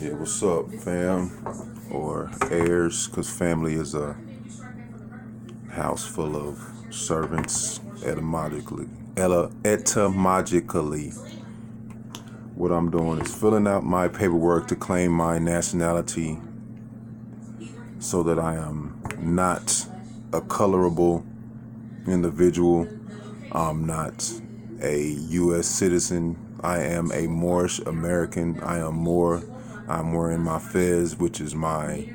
Yeah, what's up, fam? Or heirs, because family is a house full of servants, etymologically. What I'm doing is filling out my paperwork to claim my nationality so that I am not a colorable individual. I'm not a U.S. citizen. I am a Moorish American. I am Moor. I'm wearing my fez, which is my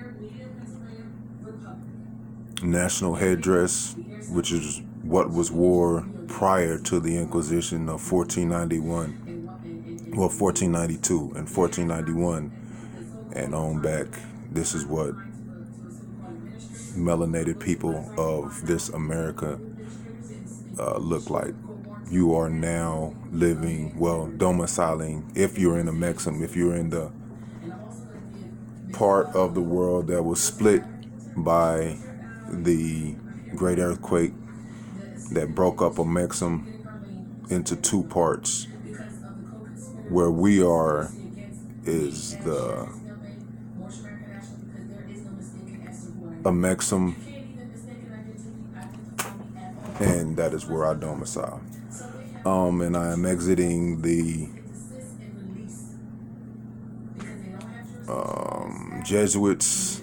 national headdress, which is what was wore prior to the Inquisition of 1491. Well, 1492 and 1491 and on back. This is what melanated people of this America look like. You are now living, well, domiciling, if you're in a Mexum, if you're in the part of the world that was split by the great earthquake that broke up a Mexum into two parts. Where we are is a Mexum, and that is where I domicile. And I am exiting the Jesuits'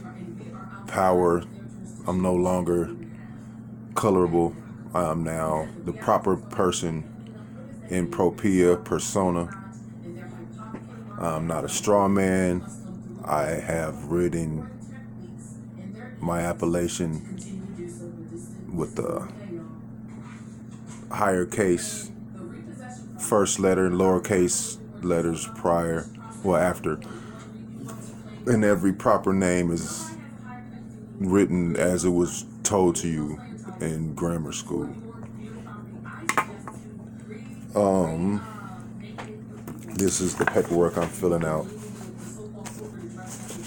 power. I'm no longer colorable. I am now the proper person in propria persona. I'm not a straw man. I have written my appellation with the higher case first letter, lowercase letters prior, well, after. And every proper name is written as it was told to you in grammar school. This is the paperwork I'm filling out.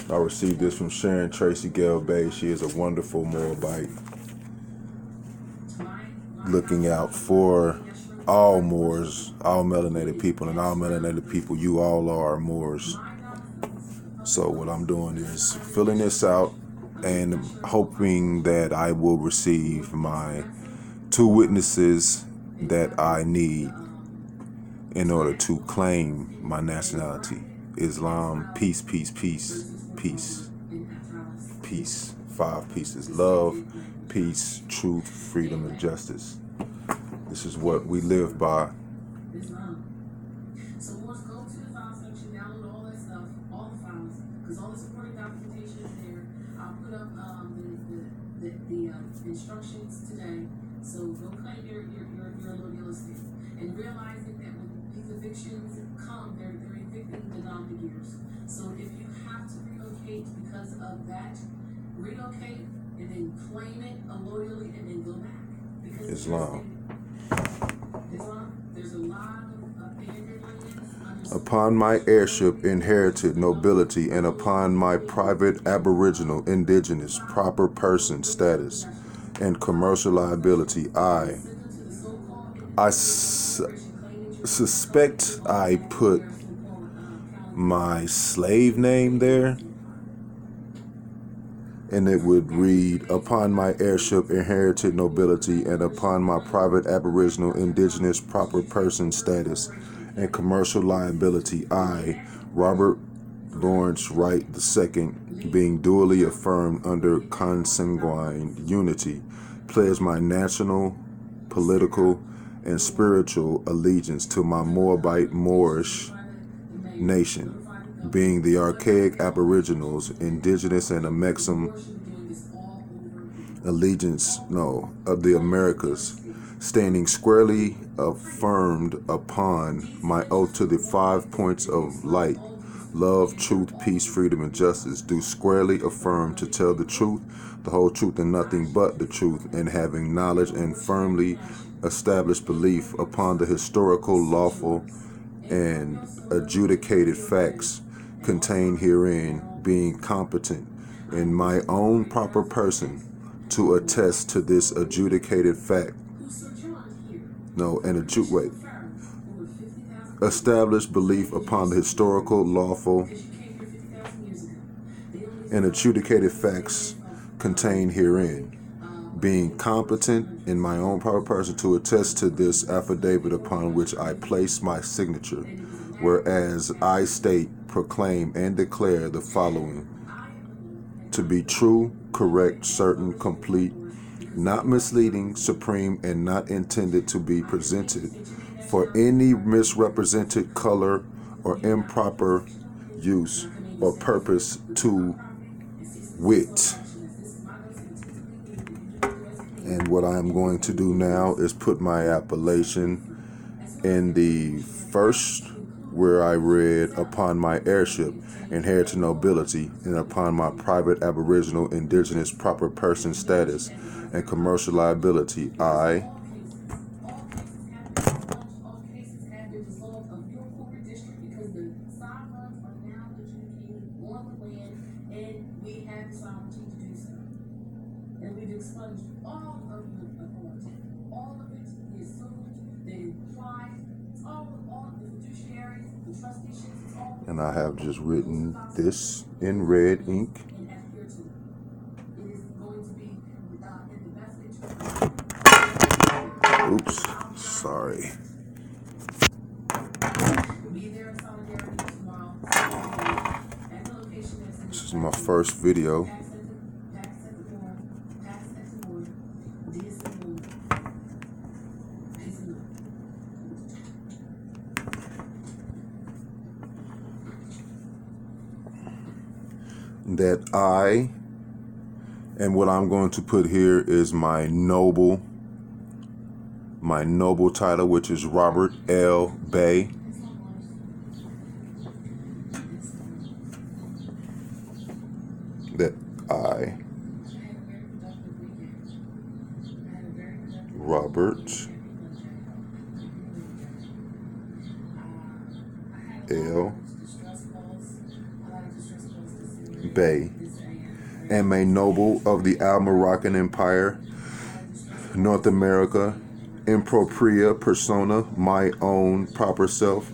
I received this from Sharon Tracy Gale Bey. She is a wonderful Moabite, looking out for all Moors, all melanated people, and all melanated people. You all are Moors. So what I'm doing is filling this out and hoping that I will receive my 2 witnesses that I need in order to claim my nationality. Islam, peace, peace, peace, peace, peace. 5 pieces: love, peace, truth, freedom, and justice. This is what we live by. So Morse, go to the file section, download all that stuff, all the files, because all the supporting documentation is there. I'll put up the instructions today. So go claim your little real estate. And realizing that when these evictions come, they're evicting the non-beginners. So if you have to relocate because of that, relocate and then claim it loyally and then go back. Because Islam. There's a lot of upon my heirship, inherited nobility, and upon my private aboriginal, indigenous, proper person status, and commercial liability, I suspect I put my slave name there, and it would read, upon my heirship, inherited nobility, and upon my private aboriginal, indigenous, proper person status, and commercial liability, I, Robert Lawrence Wright II, being duly affirmed under consanguine unity, pledge my national, political, and spiritual allegiance to my Moabite Moorish nation, being the archaic aboriginals, indigenous, and a Mexum allegiance, of the Americas, standing squarely affirmed upon my oath to the 5 points of light: love, truth, peace, freedom, and justice, do squarely affirm to tell the truth, the whole truth, and nothing but the truth, and having knowledge and firmly established belief upon the historical, lawful, and adjudicated facts contained herein, being competent in my own proper person to attest to this adjudicated fact. Establish belief upon the historical, lawful, and adjudicated facts contained herein, being competent in my own proper person to attest to this affidavit upon which I place my signature, whereas I state, proclaim, and declare the following to be true, correct, certain, complete, not misleading, supreme, and not intended to be presented for any misrepresented color or improper use or purpose to wit. And what I'm going to do now is put my appellation in the first, where I read upon my heirship, inherited nobility, and upon my private aboriginal indigenous proper person status and commercial liability, I and we've expunged all of the authority. All of it, the assumed, the implied, all the fiduciaries, the trusteeships, it's all. and I have just written this in red ink. And adhere to it. It is going to be in the best interest. Oops, sorry. Be there in solidarity tomorrow. At the location that's in This is my first video. That I, and what I'm going to put here is my noble title, which is Robert L. Bey. That I, Robert L. Bey, am a noble of the Al-Moroccan Empire, North America, in propria persona, my own proper self,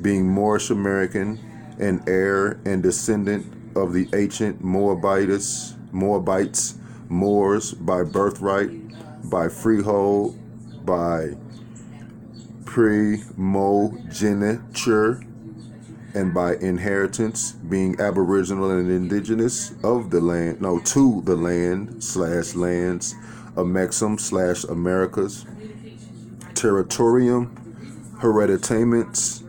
being Moorish American, and heir and descendant of the ancient Moabites, Moors by birthright, by freehold, by primogeniture, and by inheritance, being aboriginal and indigenous of the land, to the land/lands of Mexum/Americas, territorium, hereditaments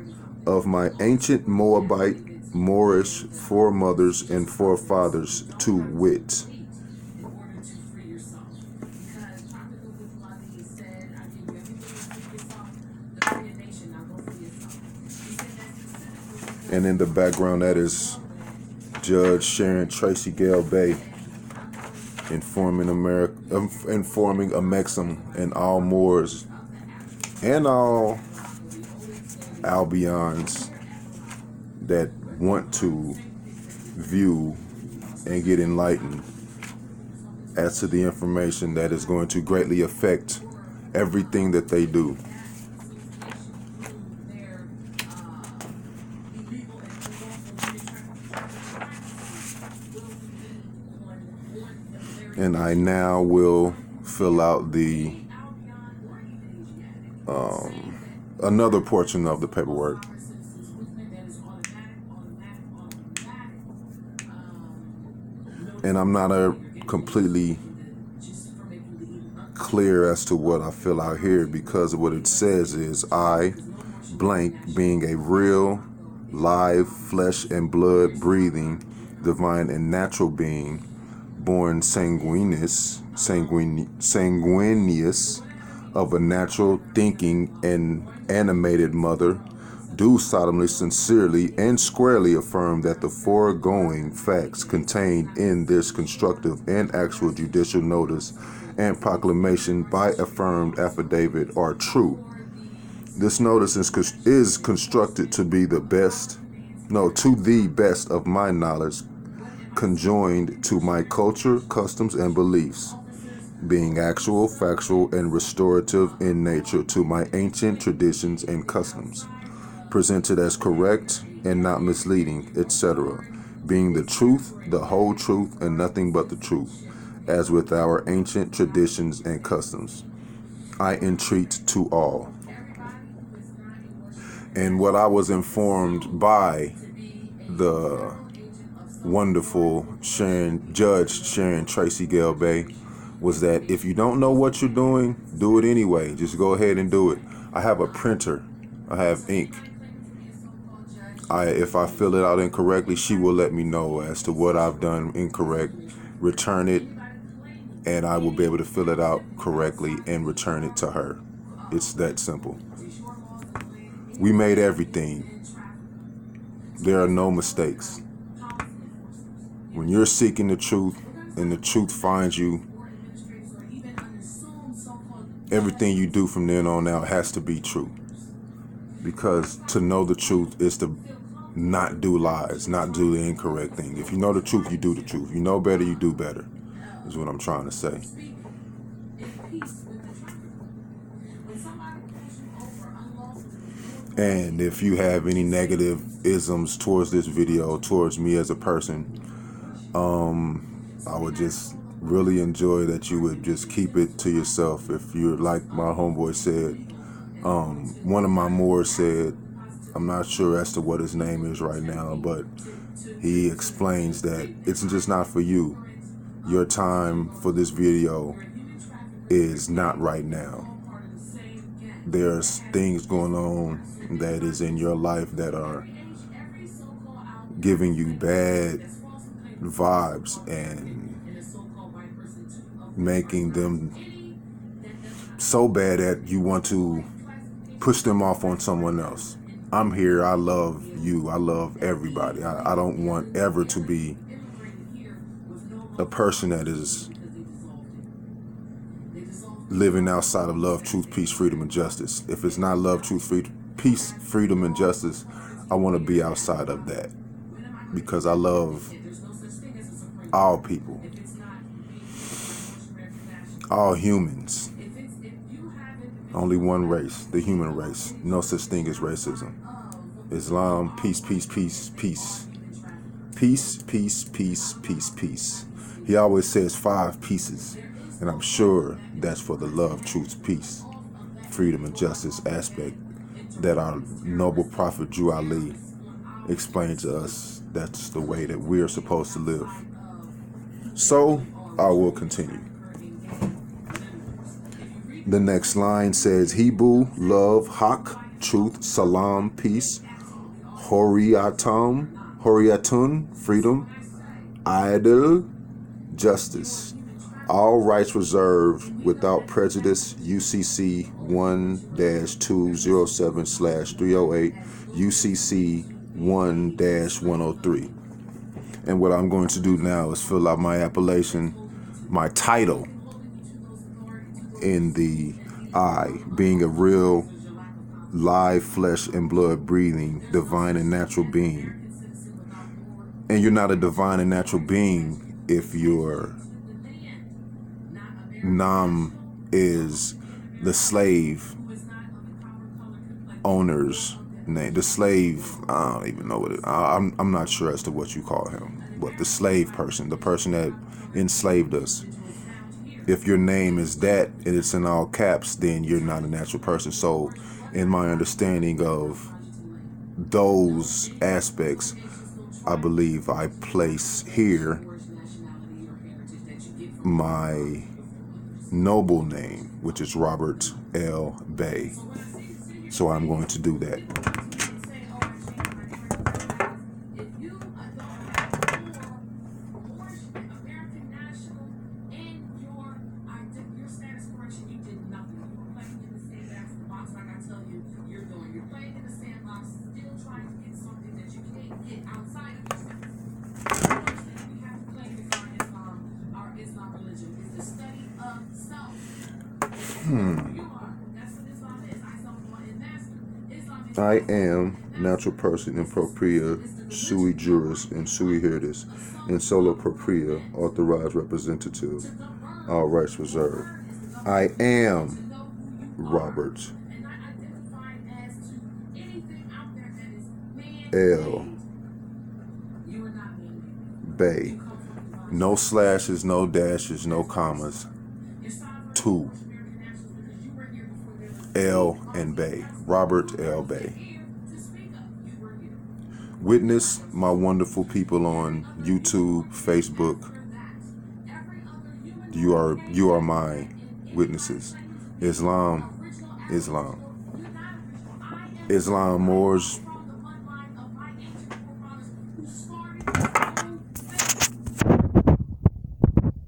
of my ancient Moabite, Moorish foremothers and forefathers, to wit. And in the background, that is Judge Sharon Tracy Gale Bey informing a Mexum and all Moors and all Albions that want to view and get enlightened as to the information that is going to greatly affect everything that they do. And I now will fill out the another portion of the paperwork. And I'm not completely clear as to what I fill out here, because what it says is I, blank, being a real, live, flesh and blood breathing, divine and natural being, born sanguineous of a natural, thinking, and animated mother, do solemnly, sincerely, and squarely affirm that the foregoing facts contained in this constructive and actual judicial notice and proclamation by affirmed affidavit are true. This notice is constructed to be to the best of my knowledge, conjoined to my culture, customs, and beliefs, being actual, factual, and restorative in nature to my ancient traditions and customs, presented as correct and not misleading, etc., being the truth, the whole truth, and nothing but the truth, as with our ancient traditions and customs. I entreat to all. And what I was informed by the wonderful Judge Sharon Tracy Gale Bey was that if you don't know what you're doing, do it anyway. Just go ahead and do it. I have a printer. I have ink. If I fill it out incorrectly, she will let me know as to what I've done incorrect, return it, and I will be able to fill it out correctly and return it to her. It's that simple. We made everything. There are no mistakes. When you're seeking the truth and the truth finds you, everything you do from then on out has to be true. Because to know the truth is to not do lies, not do the incorrect thing. If you know the truth, you do the truth. You know better, you do better, is what I'm trying to say. And if you have any negative isms towards this video, towards me as a person, I would just really enjoy that you would just keep it to yourself. If you're like my homeboy said, one of my Moors said, I'm not sure as to what his name is right now, but he explains that it's just not for you. Your time for this video is not right now. There's things going on that is in your life that are giving you bad vibes and making them so bad that you want to push them off on someone else. I'm here. I love you. I love everybody. I don't want ever to be a person that is living outside of love, truth, peace, freedom, and justice. If it's not love, truth, peace, freedom, and justice, I want to be outside of that because I love all people, all humans. Only one race, the human race. No such thing as racism. Islam, peace, peace, peace, peace. Peace, peace, peace, peace, peace. He always says 5 pieces. And I'm sure that's for the love, truth, peace, freedom, and justice aspect that our noble prophet Drew Ali explained to us. That's the way that we're supposed to live. So, I will continue. The next line says, Hebrew, love, haq, truth, salam, peace, horiyatun, freedom, idol, justice. All rights reserved without prejudice, UCC 1-207/308, UCC 1-103. And what I'm going to do now is fill out my appellation, my title, in the I, being a real, live, flesh and blood breathing, divine and natural being. And you're not a divine and natural being if your Nam is the slave owner's name. The slave, I don't even know what it is. I'm not sure as to what you call him, but the slave person, the person that enslaved us. If your name is that and it's in all caps, then you're not a natural person. So in my understanding of those aspects, I believe I place here my noble name, which is Robert L. Bey. So I'm going to do that. I am natural person in propria sui juris and sui herdis and solo propria authorized representative, all rights reserved. I am Robert L. Bey. No slashes, no dashes, no commas. 2. L and Bey. Robert L. Bey. Witness my wonderful people on YouTube, Facebook. You are my witnesses. Islam, Moors,